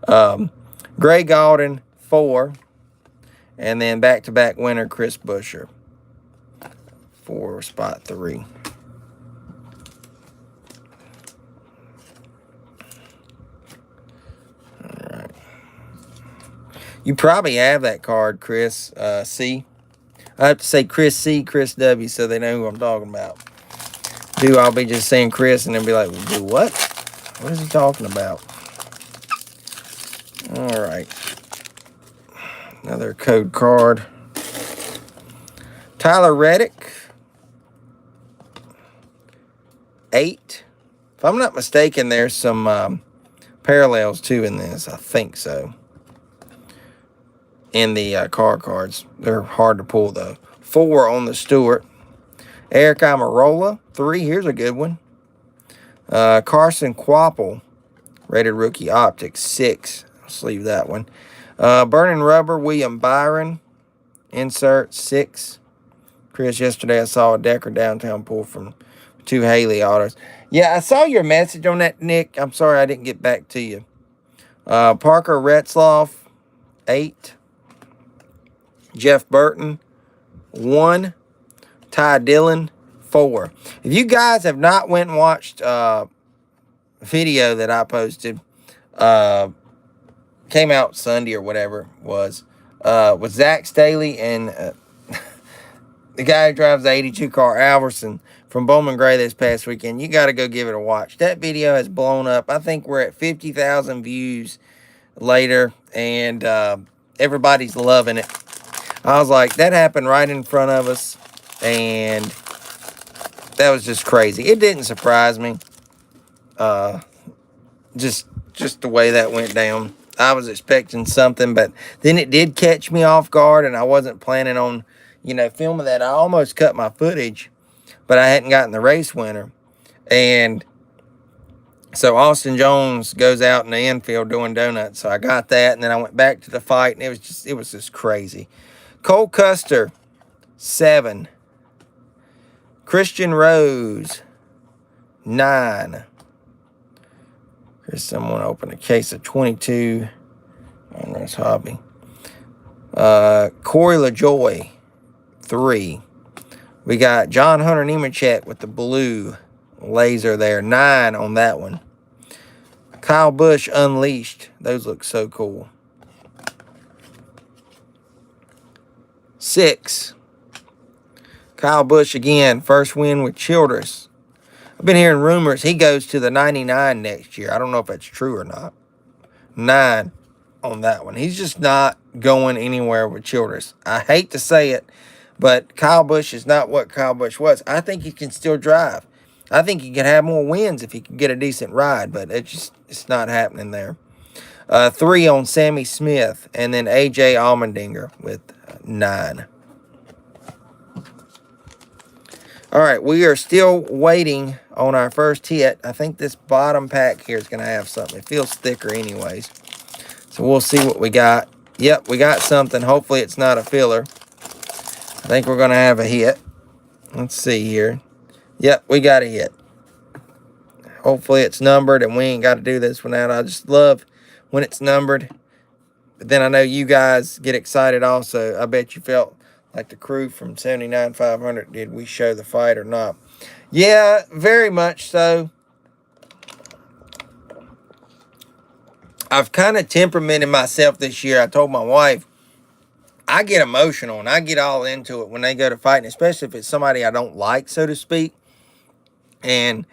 Gray Gaulden, 4. And then back-to-back winner, Chris Buescher, for spot 3. All right. You probably have that card, Chris C. I have to say Chris C, Chris W, so they know who I'm talking about. I'll be just saying Chris and then be like, do what? What is he talking about? All All right. Another code card. Tyler Reddick. 8. If I'm not mistaken, there's some parallels too in this. I think so. In the car cards. They're hard to pull though. 4 on the Stewart. Eric Amarola. 3. Here's a good one. Carson Quapple. Rated rookie optics. 6. Let's leave that one. Burning Rubber. William Byron. Insert. 6. Chris, yesterday I saw a Decker downtown pull from 2 Haley autos. Yeah, I saw your message on that, Nick. I'm sorry I didn't get back to you. Parker Retzloff, 8. Jeff Burton, 1. Ty Dillon, 4. If you guys have not went and watched video that I posted, came out Sunday or whatever it was, with Zach Staley and the guy who drives the 82 car, Alverson, from Bowman Gray this past weekend. You got to go give it a watch. That video has blown up. I think we're at 50,000 views later, and everybody's loving it. I was like, that happened right in front of us, and that was just crazy. It didn't surprise me. Just the way that went down. I was expecting something, but then it did catch me off guard, and I wasn't planning on, filming that. I almost cut my footage, but I hadn't gotten the race winner. And so Austin Jones goes out in the infield doing donuts. So I got that, and then I went back to the fight, and it was just crazy. Cole Custer, 7. Christian Rose, 9. Here's someone open a case of 22 on this hobby. Corey LaJoy, 3. We got John Hunter Nemechek with the blue laser there. 9 on that one. Kyle Busch Unleashed. Those look so cool. 6. Kyle Busch again. First win with Childress. I've been hearing rumors he goes to the 99 next year. I don't know if that's true or not. 9 on that one. He's just not going anywhere with Childress. I hate to say it, but Kyle Busch is not what Kyle Busch was. I think he can still drive. I think he can have more wins if he can get a decent ride, but it's not happening there. 3 on Sammy Smith, and then AJ Allmendinger with 9. All right, we are still waiting on our first hit. I think this bottom pack here is going to have something. It feels thicker anyways. So we'll see what we got. Yep, we got something. Hopefully it's not a filler. I think we're going to have a hit. Let's see here. Yep, we got a hit. Hopefully it's numbered and we ain't got to do this one out. I just love when it's numbered. But then I know you guys get excited also. I bet you felt like the crew from 79-500, did we show the fight or not? Yeah, very much so. I've kind of temperamented myself this year. I told my wife, I get emotional and I get all into it when they go to fighting, especially if it's somebody I don't like, so to speak. And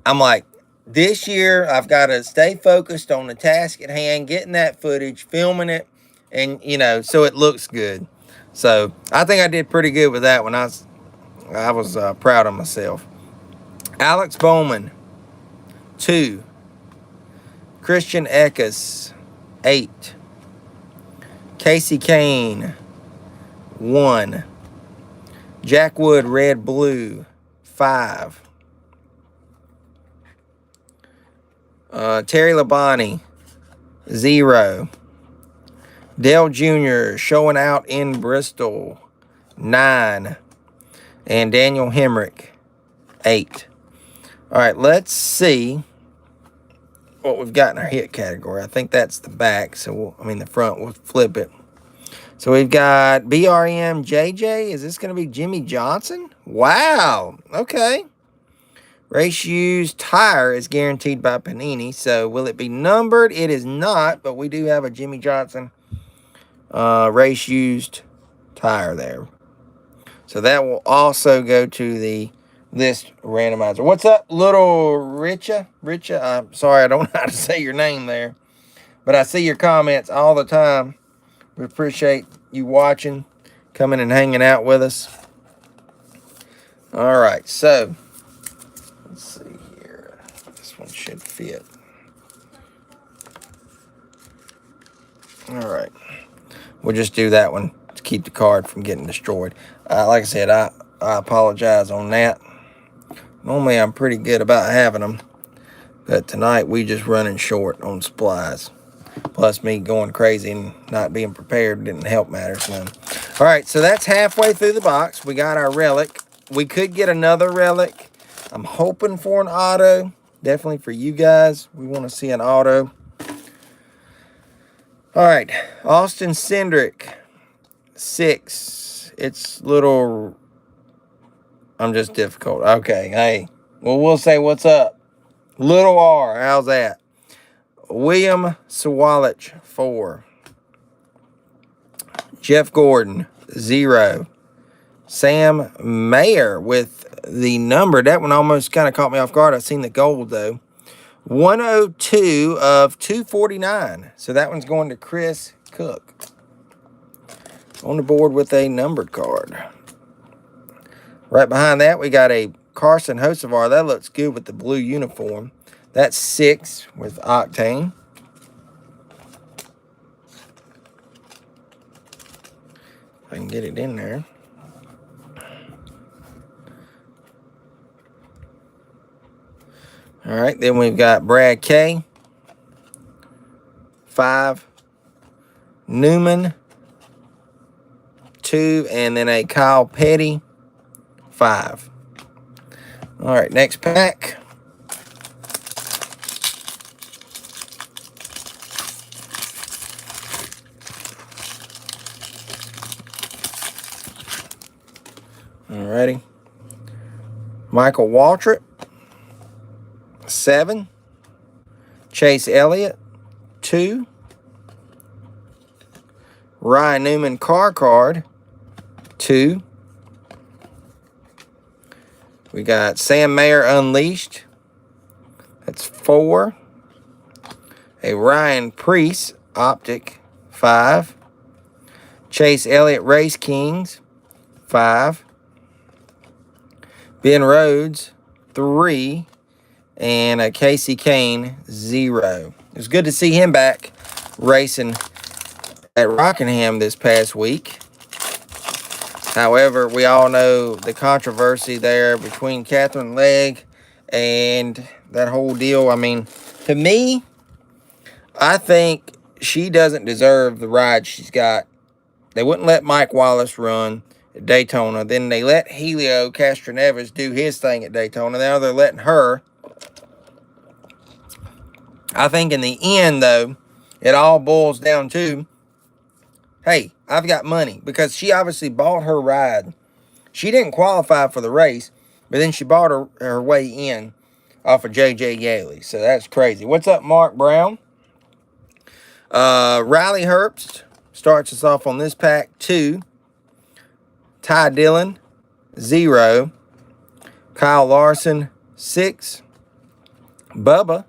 I'm like, this year I've got to stay focused on the task at hand, getting that footage, filming it, and, so it looks good. So I think I did pretty good with that one. I was proud of myself. Alex Bowman, 2. Christian Eckes, 8. Casey Kane, 1. Jack Wood, red, blue, 5. Terry Labonte, 0. Dale Jr. showing out in Bristol, 9. And Daniel Hemrick, 8. All right, let's see what we've got in our hit category. I think that's the back, the front. We'll flip it. So we've got BRM JJ. Is this going to be Jimmy Johnson? Wow. Okay. Race used tire is guaranteed by Panini. So will it be numbered? It is not, but we do have a Jimmy Johnson race used tire there. So that will also go to the list randomizer. What's up, little Richa? I'm sorry, I don't know how to say your name there. But I see your comments all the time. We appreciate you watching, coming and hanging out with us. All right, so let's see here. This one should fit. All right. We'll just do that one to keep the card from getting destroyed. Like I said, I apologize on that. Normally, I'm pretty good about having them. But tonight, we just running short on supplies. Plus, me going crazy and not being prepared didn't help matters none. All right, so that's halfway through the box. We got our relic. We could get another relic. I'm hoping for an auto. Definitely for you guys. We want to see an auto. All right, Austin Cindric, 6. It's little, I'm just difficult. Okay, hey, well, we'll say what's up. Little R, how's that? William Sawalich, 4. Jeff Gordon, 0. Sam Mayer with the number. That one almost kind of caught me off guard. I seen the gold, though. 102 of 249. So that one's going to Chris Cook. On the board with a numbered card. Right behind that, we got a Carson Hocevar. That looks good with the blue uniform. That's 6 with Octane. If I can get it in there. All right, then we've got Brad K. 5. Newman. 2. And then a Kyle Petty. 5. All right, next pack. Alrighty. Michael Waltrip, 7. Chase Elliott, 2. Ryan Newman card, 2. We got Sam Mayer Unleashed. That's 4. A Ryan Priest Optic, 5. Chase Elliott Race Kings, 5. Ben Rhodes, 3. And a Casey Kane, 0. It was good to see him back racing at Rockingham this past week. However, we all know the controversy there between Catherine Legg and that whole deal. I mean, to me, I think she doesn't deserve the ride she's got. They wouldn't let Mike Wallace run at Daytona. Then they let Helio Castroneves do his thing at Daytona. Now they're letting her. I think in the end, though, it all boils down to, hey, I've got money. Because she obviously bought her ride. She didn't qualify for the race, but then she bought her way in off of J.J. Yaley. So that's crazy. What's up, Mark Brown? Riley Herbst starts us off on this pack, 2. Ty Dillon, 0. Kyle Larson, 6. Bubba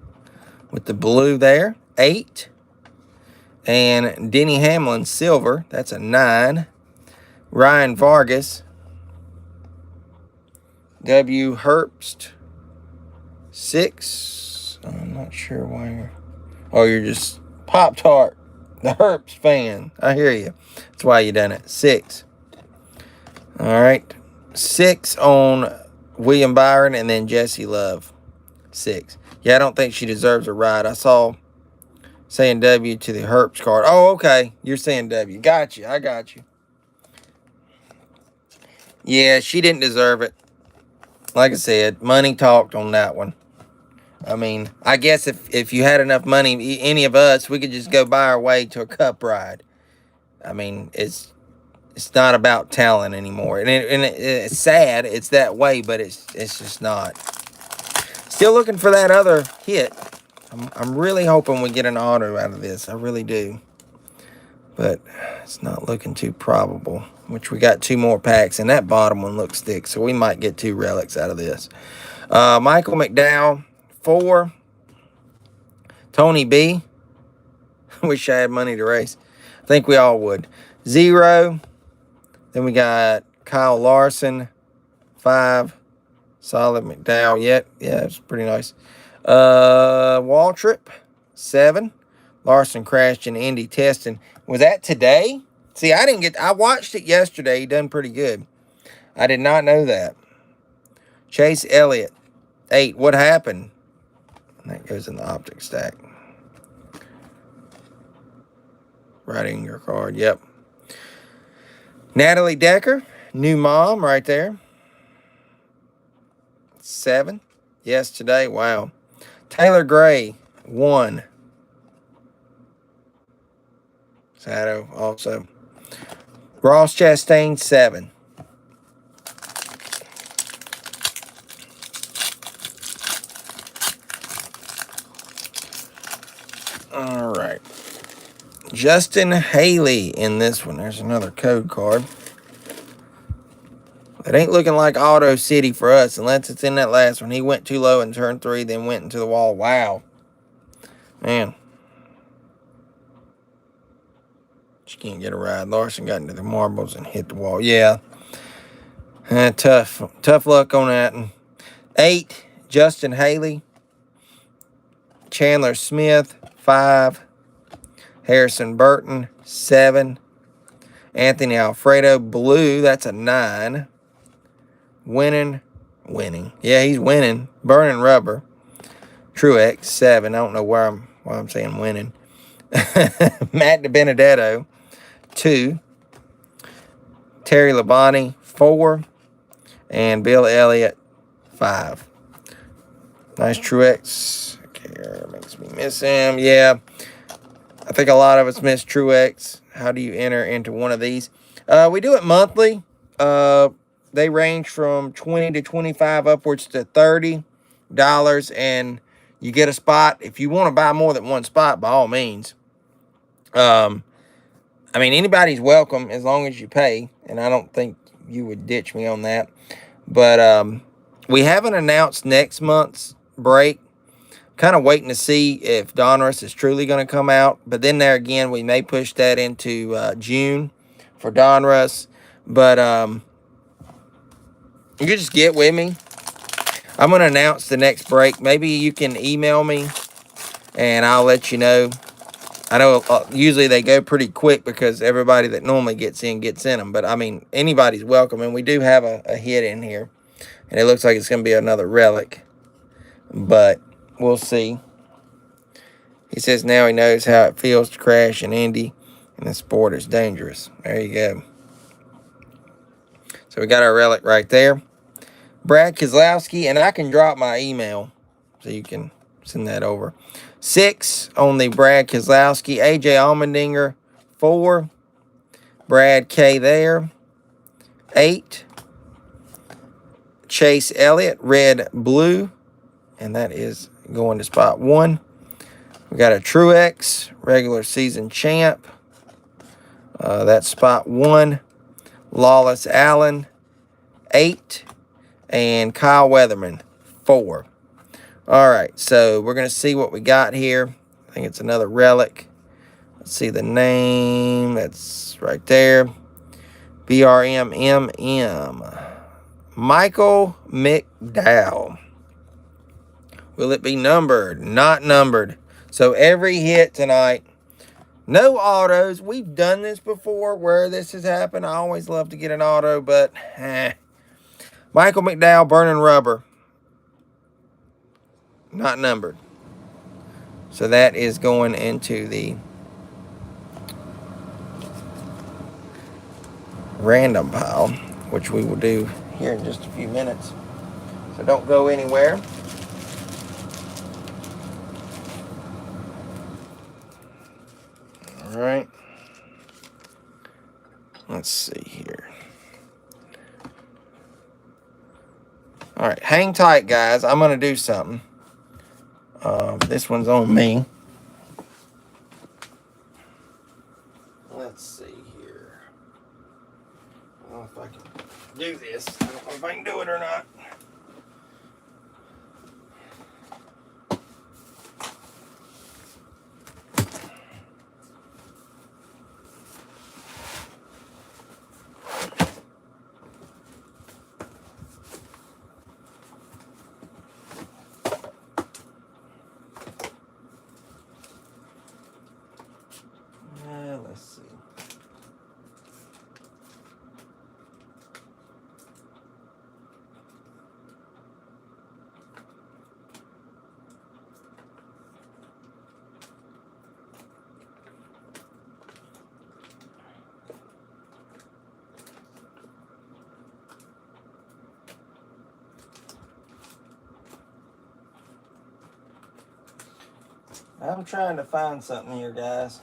with the blue there, 8. And Denny Hamlin, silver. That's a 9. Ryan Vargas. W. Herbst, 6. I'm not sure why you're... Oh, you're just Pop-Tart. The Herbst fan. I hear you. That's why you done it. 6. All right. 6 on William Byron and then Jesse Love. 6. Yeah, I don't think she deserves a ride. I saw saying W to the Herbst card. Oh, okay. You're saying W. Got you. I got you. Yeah, she didn't deserve it. Like I said, money talked on that one. I mean, I guess if you had enough money, any of us, we could just go buy our way to a cup ride. I mean, it's not about talent anymore. And it's sad it's that way, but it's just not. Still looking for that other hit. I'm really hoping we get an auto out of this. I really do. But it's not looking too probable. Which we got 2 more packs. And that bottom one looks thick. So we might get 2 relics out of this. Michael McDowell, 4. Tony B. Wish I had money to race. I think we all would. 0. Then we got Kyle Larson, 5. Solid McDowell. Yep. Yeah, it's pretty nice. Waltrip, 7. Larson crashed in Indy testing. Was that today? See, I watched it yesterday. He done pretty good. I did not know that. Chase Elliott, 8. What happened? That goes in the optic stack. Writing your card. Yep. Natalie Decker, new mom right there. 7. Yes, today. Wow. Taylor Gray, 1. Sato also. Ross Chastain, 7. All right. Justin Haley in this one. There's another code card. It ain't looking like Auto City for us unless it's in that last one. He went too low in turn 3, then went into the wall. Wow. Man. She can't get a ride. Larson got into the marbles and hit the wall. Yeah. Tough luck on that. 8, Justin Haley. Chandler Smith, 5. Harrison Burton, 7. Anthony Alfredo, blue. That's a 9. Winning. Yeah, he's winning. Burning rubber. Truex, 7. I don't know why I'm saying winning. Matt DiBenedetto, 2. Terry Labonte, 4. And Bill Elliott, 5. Nice Truex. Okay, makes me miss him. Yeah. I think a lot of us miss Truex. How do you enter into one of these? We do it monthly. They range from $20 to $25 upwards to $30. And you get a spot. If you want to buy more than one spot, by all means. I mean, anybody's welcome as long as you pay. And I don't think you would ditch me on that. But we haven't announced next month's break. Kind of waiting to see if Donruss is truly going to come out. But then there again, we may push that into June for Donruss. But you can just get with me. I'm going to announce the next break. Maybe you can email me and I'll let you know. I know usually they go pretty quick because everybody that normally gets in them. But, I mean, anybody's welcome. And we do have a hit in here. And it looks like it's going to be another relic. But we'll see. He says now he knows how it feels to crash in Indy. And the sport is dangerous. There you go. So we got our relic right there. Brad Keselowski. And I can drop my email so you can send that over. 6 on the Brad Keselowski. AJ Allmendinger, 4. Brad K there. 8. Chase Elliott, red, blue. And that is going to spot 1. We got a Truex, regular season champ. That's spot 1. Lawless Allen, 8. And Kyle Weatherman, 4. All right, so we're going to see what we got here. I think it's another relic. Let's see the name. That's right there. BRMMM. Michael McDowell. Will it be numbered? Not numbered. So every hit tonight, no autos. We've done this before where this has happened. I always love to get an auto, but Michael McDowell, burning rubber. Not numbered. So that is going into the random pile, which we will do here in just a few minutes. So don't go anywhere. All right. Let's see here. All right, hang tight, guys. I'm going to do something. This one's on me. Let's see here. I don't know if I can do this. I don't know if I can do it or not. I'm trying to find something here, guys.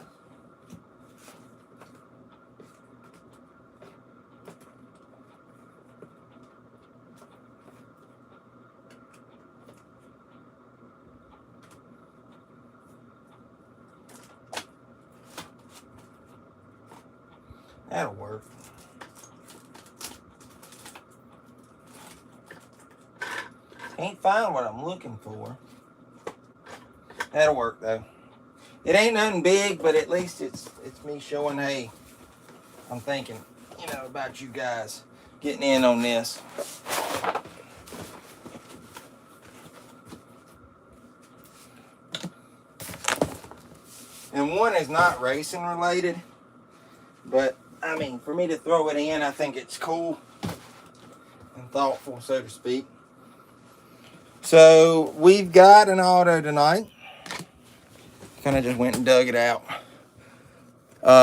That'll work. Can't find what I'm looking for. That'll work though. It ain't nothing big, but at least it's me showing, hey, I'm thinking, about you guys getting in on this. And one is not racing related, but I mean, for me to throw it in, I think it's cool and thoughtful, so to speak. So we've got an auto tonight. Kind of just went and dug it out.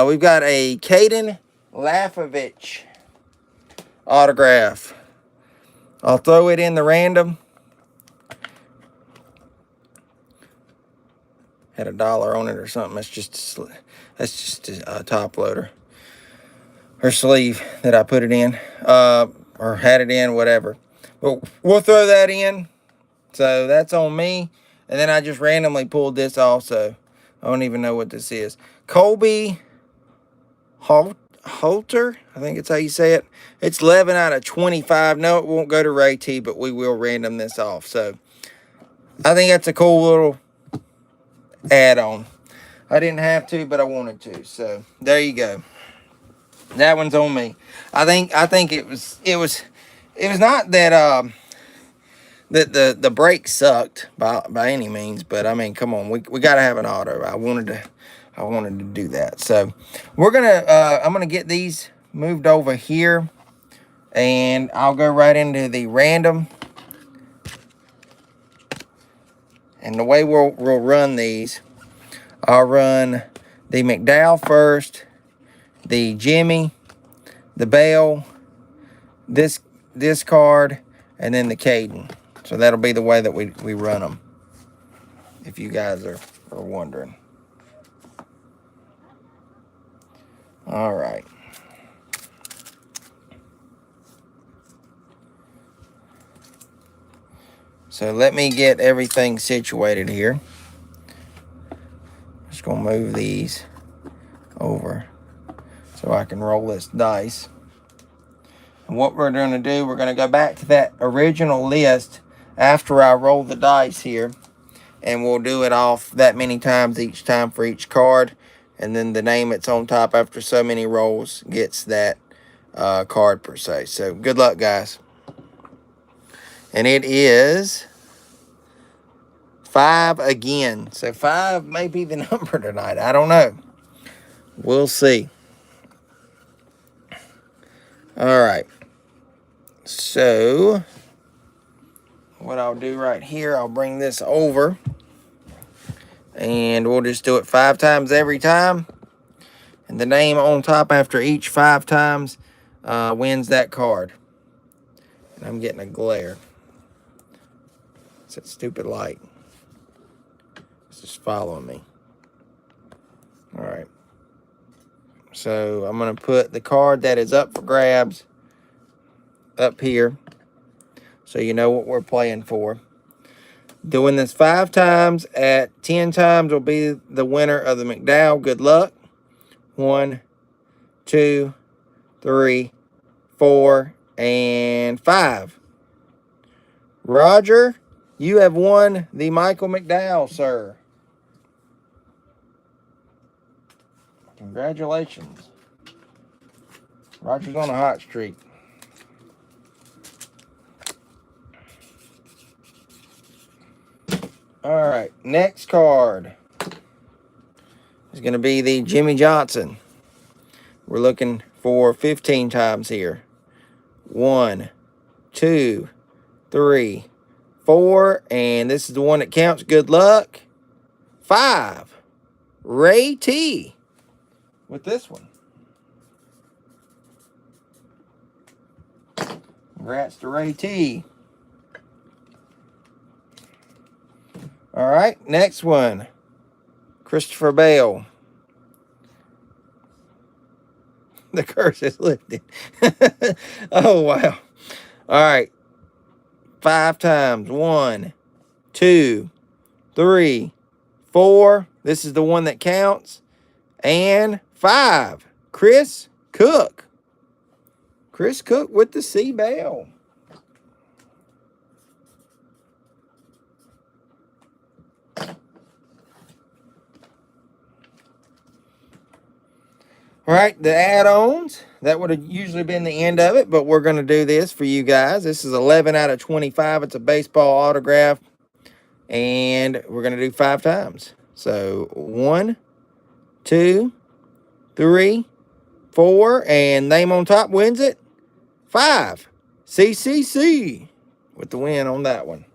We've got a Caden Lafovich autograph. I'll throw it in the random. Had $1 on it or something. That's just a top loader or sleeve that I put it in, or had it in, whatever. But we'll throw that in. So that's on me. And then I just randomly pulled this also. I don't even know what this is. Colby Holter, I think it's how you say it. It's 11 out of 25. No, it won't go to Ray T, but we will random this off. So I think that's a cool little add-on. I didn't have to, but I wanted to. So there you go. That one's on me. I think it was not that the break sucked by any means, but I mean, come on, we got to have an auto. I wanted to do that. So we're gonna I'm gonna get these moved over here, and I'll go right into the random. And the way we'll run these, I'll run the McDowell first, the Jimmy, the Bell, this card, and then the Caden. So that'll be the way that we run them, if you guys are wondering. All right. So let me get everything situated here. Just gonna move these over so I can roll this dice. And what we're gonna do, we're gonna go back to that original list after I roll the dice here, and we'll do it off that many times each time for each card, and then the name that's on top after so many rolls gets that card per se. So good luck, guys. And it is 5 again. So 5 may be the number tonight. I don't know. We'll see. All right. So what I'll do right here, I'll bring this over, and we'll just do it 5 times every time. And the name on top after each 5 times wins that card. And I'm getting a glare. It's that stupid light. It's just following me. All right. So I'm going to put the card that is up for grabs up here, so you know what we're playing for. Doing this 5 times at 10 times will be the winner of the McDowell. Good luck. 1, 2, 3, 4, and 5. Roger, you have won the Michael McDowell, sir. Congratulations. Roger's on a hot streak. All right, next card is going to be the Jimmy Johnson. We're looking for 15 times here. 1, 2, 3, 4, and this is the one that counts. Good luck. 5. Ray T with this one. Congrats to Ray T. All right, next one. Christopher Bell. The curse is lifted. Oh, wow. All right. 5 times. 1, 2, 3, 4. This is the one that counts. And 5. Chris Cook. Chris Cook with the C Bell. All right, the add-ons. That would have usually been the end of it, but we're going to do this for you guys. This is 11 out of 25. It's a baseball autograph, and we're going to do 5 times. So 1, 2, 3, 4, and name on top wins it. 5. CCC with the win on that one.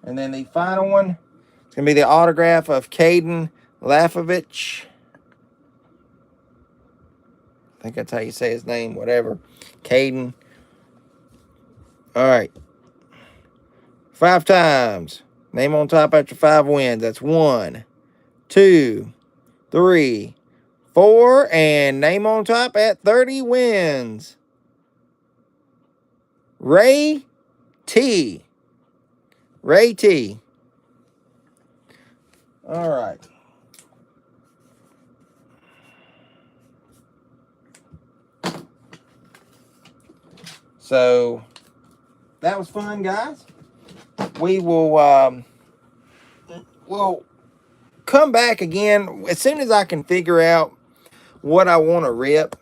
And then the final one, it's going to be the autograph of Caden Lafovich. I think that's how you say his name, whatever. Caden. All right. 5 times. Name on top after 5 wins. That's 1, 2, 3, 4, and name on top at 30 wins. Ray T. Ray T. All right. So that was fun, guys. We will we'll come back again as soon as I can figure out what I want to rip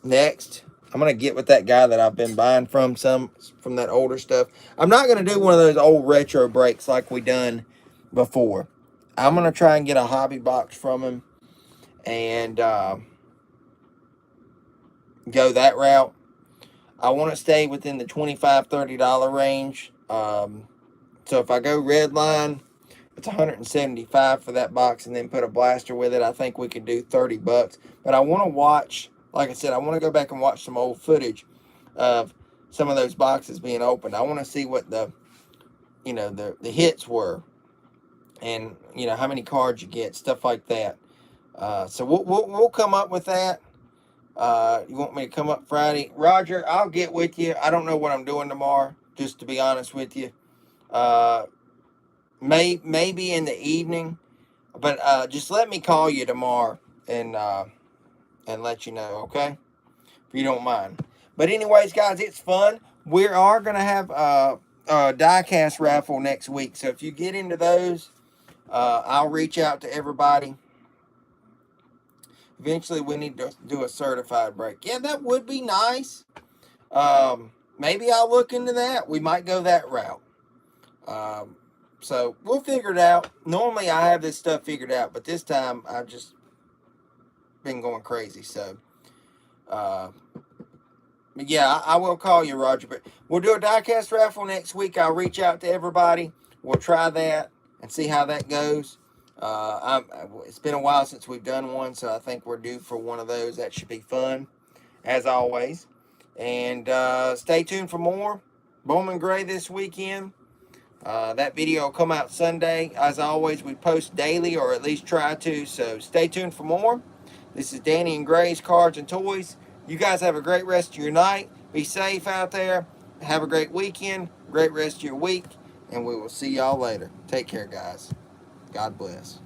next. I'm going to get with that guy that I've been buying from that older stuff. I'm not going to do one of those old retro breaks like we done before. I'm going to try and get a hobby box from him and go that route. I want to stay within the $25, $30 range. So if I go red line, it's $175 for that box, and then put a blaster with it. I think we could do $30. But I want to watch, like I said, I want to go back and watch some old footage of some of those boxes being opened. I want to see what the hits were, and how many cards you get, stuff like that. So we'll come up with that. You want me to come up Friday? Roger, I'll get with you. I don't know what I'm doing tomorrow, just to be honest with you. Maybe in the evening, but just let me call you tomorrow and let you know, okay? If you don't mind. But anyways, guys, it's fun. We are going to have a die-cast raffle next week. So if you get into those, I'll reach out to everybody. Eventually, we need to do a certified break. Yeah, that would be nice. Maybe I'll look into that. We might go that route. So we'll figure it out. Normally, I have this stuff figured out, but this time I've just been going crazy. So, yeah, I will call you, Roger. But we'll do a die-cast raffle next week. I'll reach out to everybody. We'll try that and see how that goes. It's been a while since we've done one, so I think we're due for one of those. That should be fun, as always. And stay tuned for more Bowman Gray this weekend. That video will come out Sunday. As always, we post daily, or at least try to, so stay tuned for more. This is Danny and Gray's Cards and Toys. You guys have a great rest of your night. Be safe out there. Have a great weekend, great rest of your week, and we will see y'all later. Take care, guys. God bless.